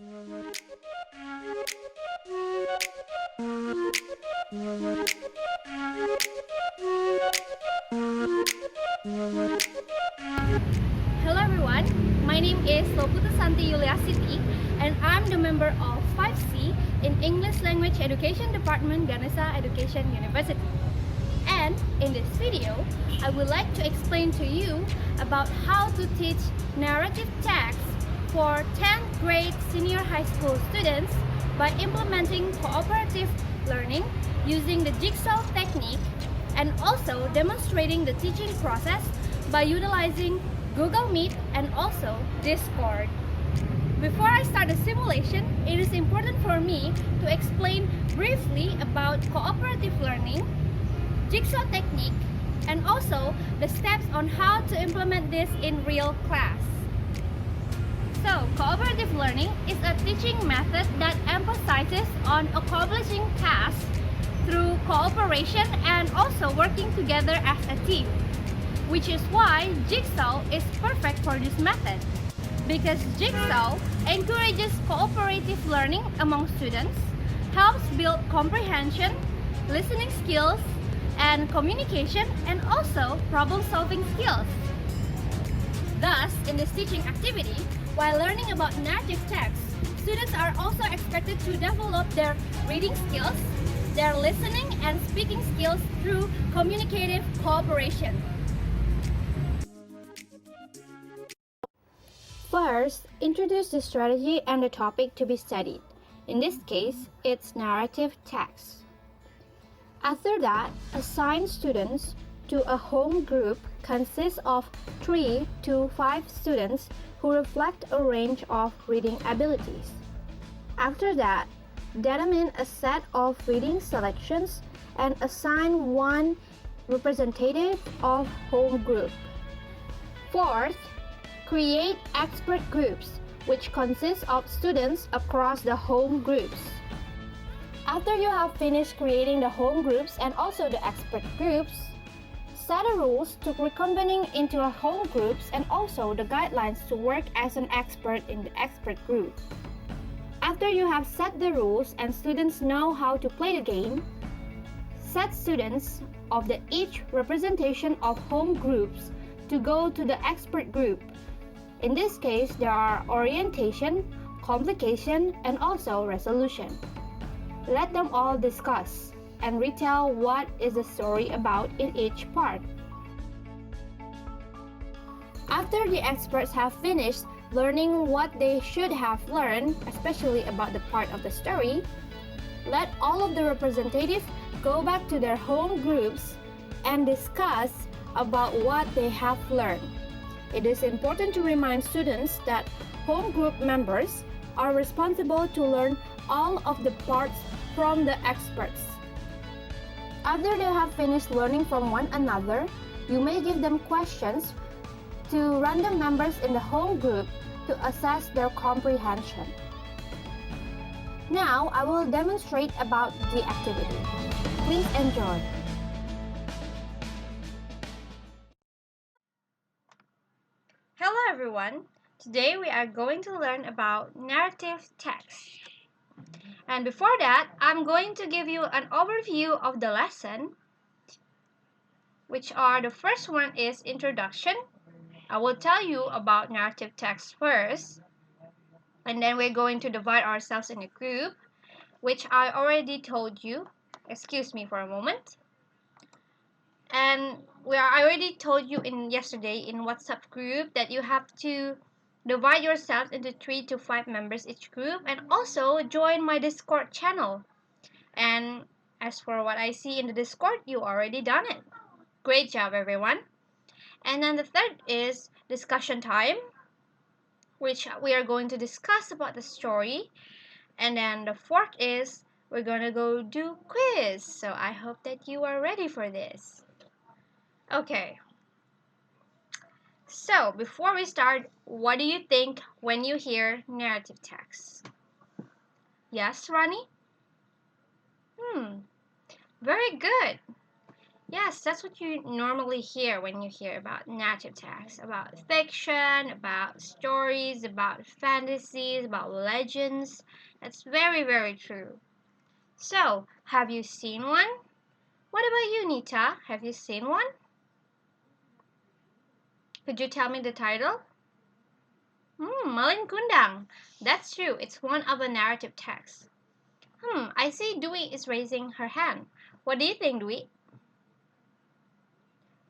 Hello everyone, my name is Putu and I'm the member of 5C in English Language Education Department, Ganesha Education University. And in this video, I would like to explain to you about how to teach narrative text for 10th grade senior high school students by implementing cooperative learning using the jigsaw technique and also demonstrating the teaching process by utilizing Google Meet and also Discord. Before I start the simulation, it is important for me to explain briefly about cooperative learning, jigsaw technique, and also the steps on how to implement this in real class. So, cooperative learning is a teaching method that emphasizes on accomplishing tasks through cooperation and also working together as a team, which is why Jigsaw is perfect for this method, because Jigsaw encourages cooperative learning among students, helps build comprehension, listening skills, and communication, and also problem-solving skills. Thus, in this teaching activity, while learning about narrative text, students are also expected to develop their reading skills, their listening and speaking skills through communicative cooperation. First, introduce the strategy and the topic to be studied. In this case, it's narrative text. After that, assign students to a home group consists of 3 to 5 students who reflect a range of reading abilities. After that, determine a set of reading selections and assign one representative of home group. Fourth, create expert groups, which consist of students across the home groups. After you have finished creating the home groups and also the expert groups, set the rules to reconvening into a home groups and also the guidelines to work as an expert in the expert group. After you have set the rules and students know how to play the game, set students of the each representation of home groups to go to the expert group. In this case, there are orientation, complication, and also resolution. Let them all discuss and retell what is the story about in each part. After the experts have finished learning what they should have learned, especially about the part of the story, let all of the representatives go back to their home groups and discuss about what they have learned. It is important to remind students that home group members are responsible to learn all of the parts from the experts. After they have finished learning from one another, you may give them questions to random members in the home group to assess their comprehension. Now, I will demonstrate about the activity. Please enjoy. Hello everyone. Today we are going to learn about narrative text. And before that, I'm going to give you an overview of the lesson, which are the first one is introduction. I will tell you about narrative text first, and then we're going to divide ourselves in a group, which I already told you. Excuse me for a moment. And I already told you in yesterday in WhatsApp group that you have to divide yourself into 3 to 5 members each group, and also join my Discord channel. And as for what I see in the Discord, you already done it. Great job, everyone. And then the third is discussion time, which we are going to discuss about the story. And then the fourth is we're going to go do quiz. So I hope that you are ready for this. Okay. So before we start, what do you think when you hear narrative text? Yes, Ronnie? Very good. Yes, that's what you normally hear when you hear about narrative text, about fiction, about stories, about fantasies, about legends. That's very, very true. So, have you seen one? What about you, Nita? Have you seen one? Could you tell me the title? Malin Kundang. That's true. It's one of the narrative texts. I see Dewey is raising her hand. What do you think, Dewey?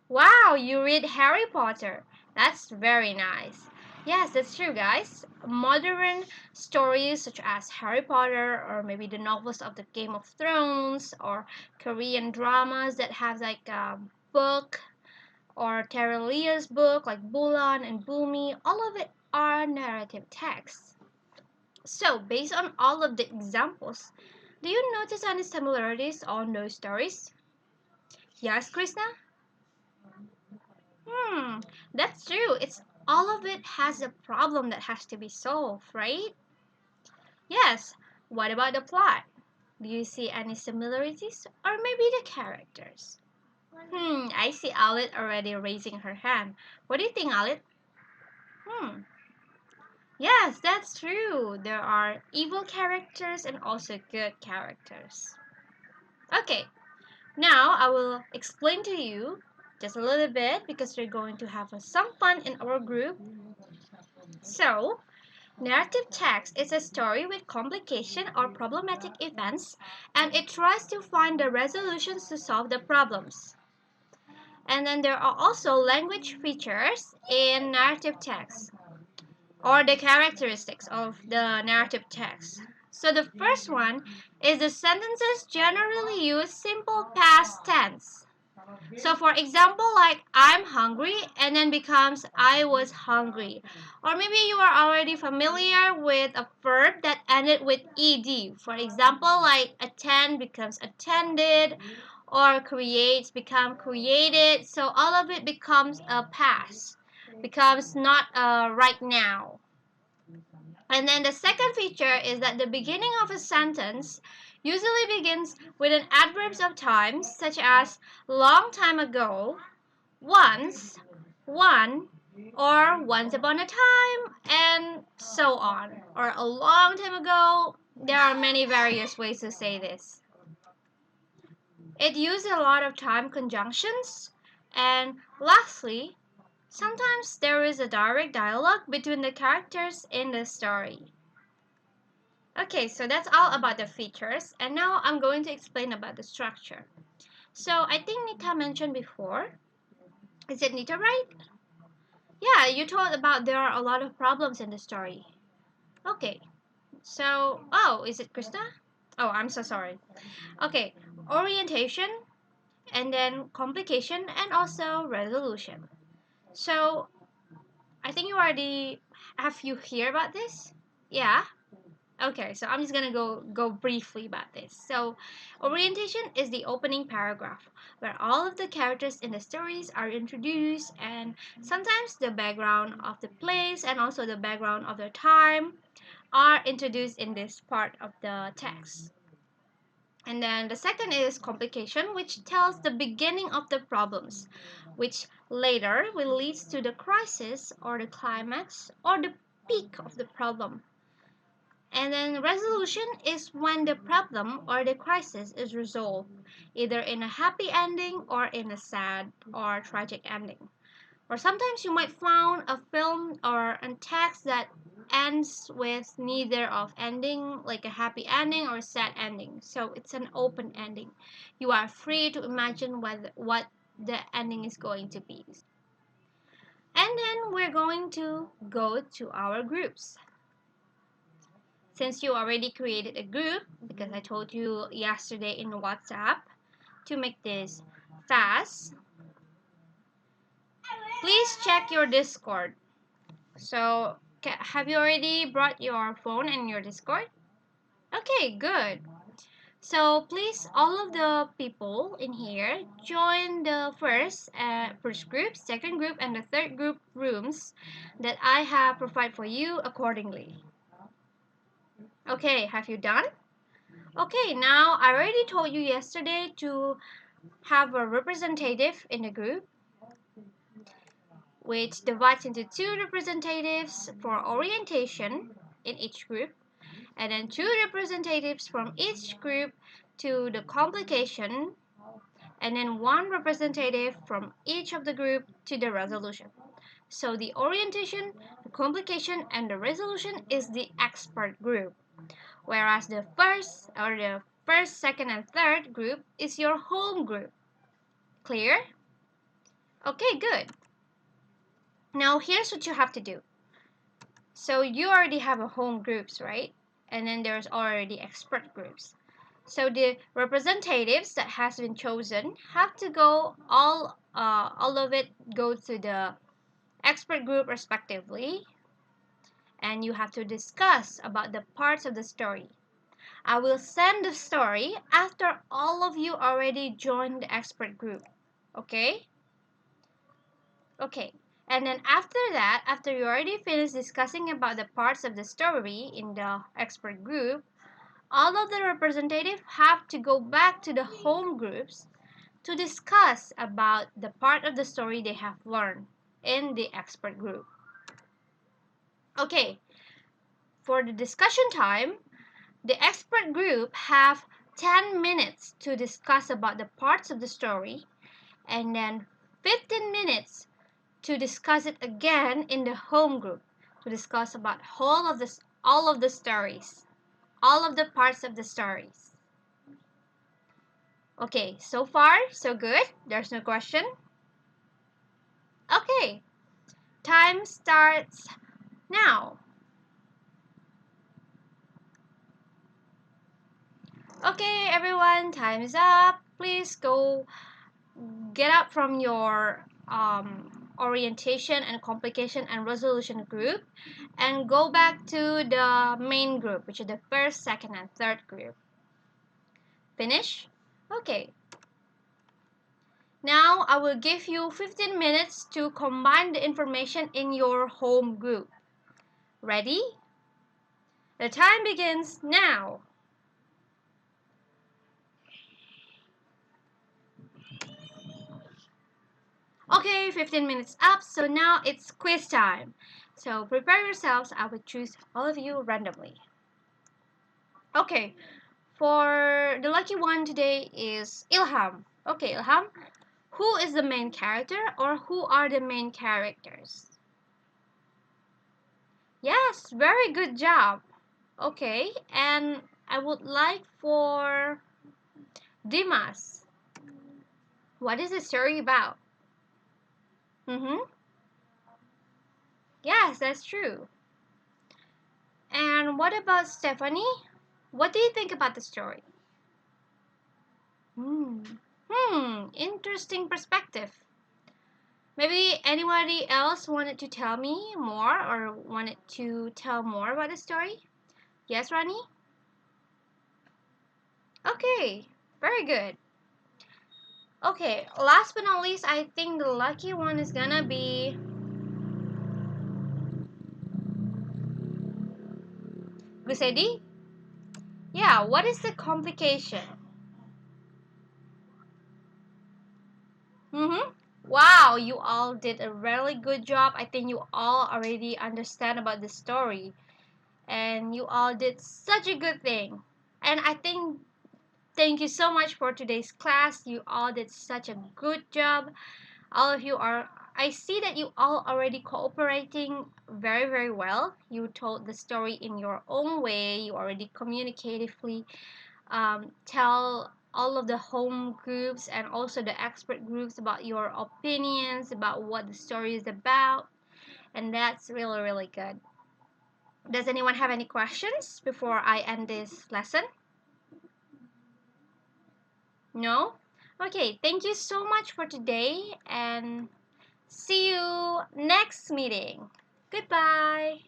Wow, you read Harry Potter. That's very nice. Yes, that's true, guys. Modern stories such as Harry Potter or maybe the novels of the Game of Thrones or Korean dramas that have like a book or Tara Leah's book like Bulan and Bumi, all of it are narrative texts. So, based on all of the examples, do you notice any similarities on those stories? Yes, Krishna? Hmm, that's true. It's all of it has a problem that has to be solved, right? Yes. What about the plot? Do you see any similarities or maybe the characters? I see Alit already raising her hand. What do you think, Alit? Hmm. Yes, that's true. There are evil characters and also good characters. Okay, now I will explain to you just a little bit because we're going to have some fun in our group. So, narrative text is a story with complication or problematic events, and it tries to find the resolutions to solve the problems. And then there are also language features in narrative text, or the characteristics of the narrative text. So the first one is the sentences generally use simple past tense. So for example, like I'm hungry and then becomes I was hungry. Or maybe you are already familiar with a verb that ended with ed. For example, like attend becomes attended or creates become created. So all of it becomes a past, becomes not a right now. And then the second feature is that the beginning of a sentence usually begins with an adverbs of time such as long time ago, once, one, or once upon a time, and so on. Or a long time ago. There are many various ways to say this. It uses a lot of time conjunctions. And lastly, sometimes there is a direct dialogue between the characters in the story. Okay, so that's all about the features, and now I'm going to explain about the structure. So I think Nita mentioned before. Is it Nita, right? Yeah, you told about there are a lot of problems in the story. Okay, so, oh, is it Krista? Oh, I'm so sorry. Okay, orientation, and then complication, and also resolution. So, I think you already, have you heard about this? Yeah? Okay, so I'm just gonna go briefly about this. So, orientation is the opening paragraph where all of the characters in the stories are introduced, and sometimes the background of the place and also the background of the time are introduced in this part of the text. And then the second is complication, which tells the beginning of the problems, which later will lead to the crisis or the climax or the peak of the problem. And then resolution is when the problem or the crisis is resolved, either in a happy ending or in a sad or tragic ending. Or sometimes you might find a film or a text that ends with neither of ending, like a happy ending or a sad ending. So it's an open ending. You are free to imagine what the ending is going to be. And then we're going to go to our groups. Since you already created a group, because I told you yesterday in WhatsApp to make this fast, please check your Discord. So, have you already brought your phone and your Discord? Okay, good. So please, all of the people in here, join the first group, second group, and the third group rooms that I have provided for you accordingly. Okay, have you done? Okay, now I already told you yesterday to have a representative in the group, which divides into 2 representatives for orientation in each group, and then 2 representatives from each group to the complication, and then 1 representative from each of the group to the resolution. So the orientation, the complication, and the resolution is the expert group, whereas the first, second, and third group is your home group. Clear? Okay, good. Now here's what you have to do. So you already have a home groups, right? And then there's already expert groups. So the representatives that has been chosen have to go all of it go to the expert group respectively, and you have to discuss about the parts of the story. I will send the story after all of you already joined the expert group. Okay? Okay. And then after that, after you already finished discussing about the parts of the story in the expert group, all of the representatives have to go back to the home groups to discuss about the part of the story they have learned in the expert group. Okay, for the discussion time, the expert group have 10 minutes to discuss about the parts of the story, and then 15 minutes to discuss it again in the home group, to discuss about all of the stories, all of the parts of the stories. Okay, so far so good. There's no question. Okay, time starts now. Okay, everyone, time is up. Please go get up from your orientation and complication and resolution group and go back to the main group, which is the first, second, and third group. Finish? Okay. Now I will give you 15 minutes to combine the information in your home group. Ready? The time begins now. Okay, 15 minutes up, so now it's quiz time. So prepare yourselves, I will choose all of you randomly. Okay, for the lucky one today is Ilham. Okay, Ilham, who is the main character or who are the main characters? Yes, very good job. Okay, and I would like for Dimas. What is the story about? Yes, that's true. And what about Stephanie? What do you think about the story? Interesting perspective. Maybe anybody else wanted to tell me more or wanted to tell more about the story? Yes, Rani? Okay, very good. Okay, last but not least, I think the lucky one is gonna be Gusedi? Yeah, what is the complication? Wow, you all did a really good job. I think you all already understand about the story. And you all did such a good thing. And I think thank you so much for today's class. You all did such a good job. All of you are, I see that you all already cooperating very, very well. You told the story in your own way. You already communicatively tell all of the home groups and also the expert groups about your opinions about what the story is about. And that's really, really good. Does anyone have any questions before I end this lesson? No? Okay, thank you so much for today and see you next meeting. Goodbye.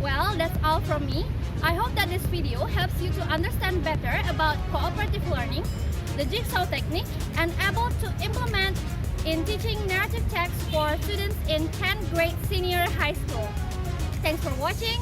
Well, that's all from me. I hope that this video helps you to understand better about cooperative learning, the jigsaw technique, and able to implement in teaching narrative text for students in 10th grade senior high school. Thanks for watching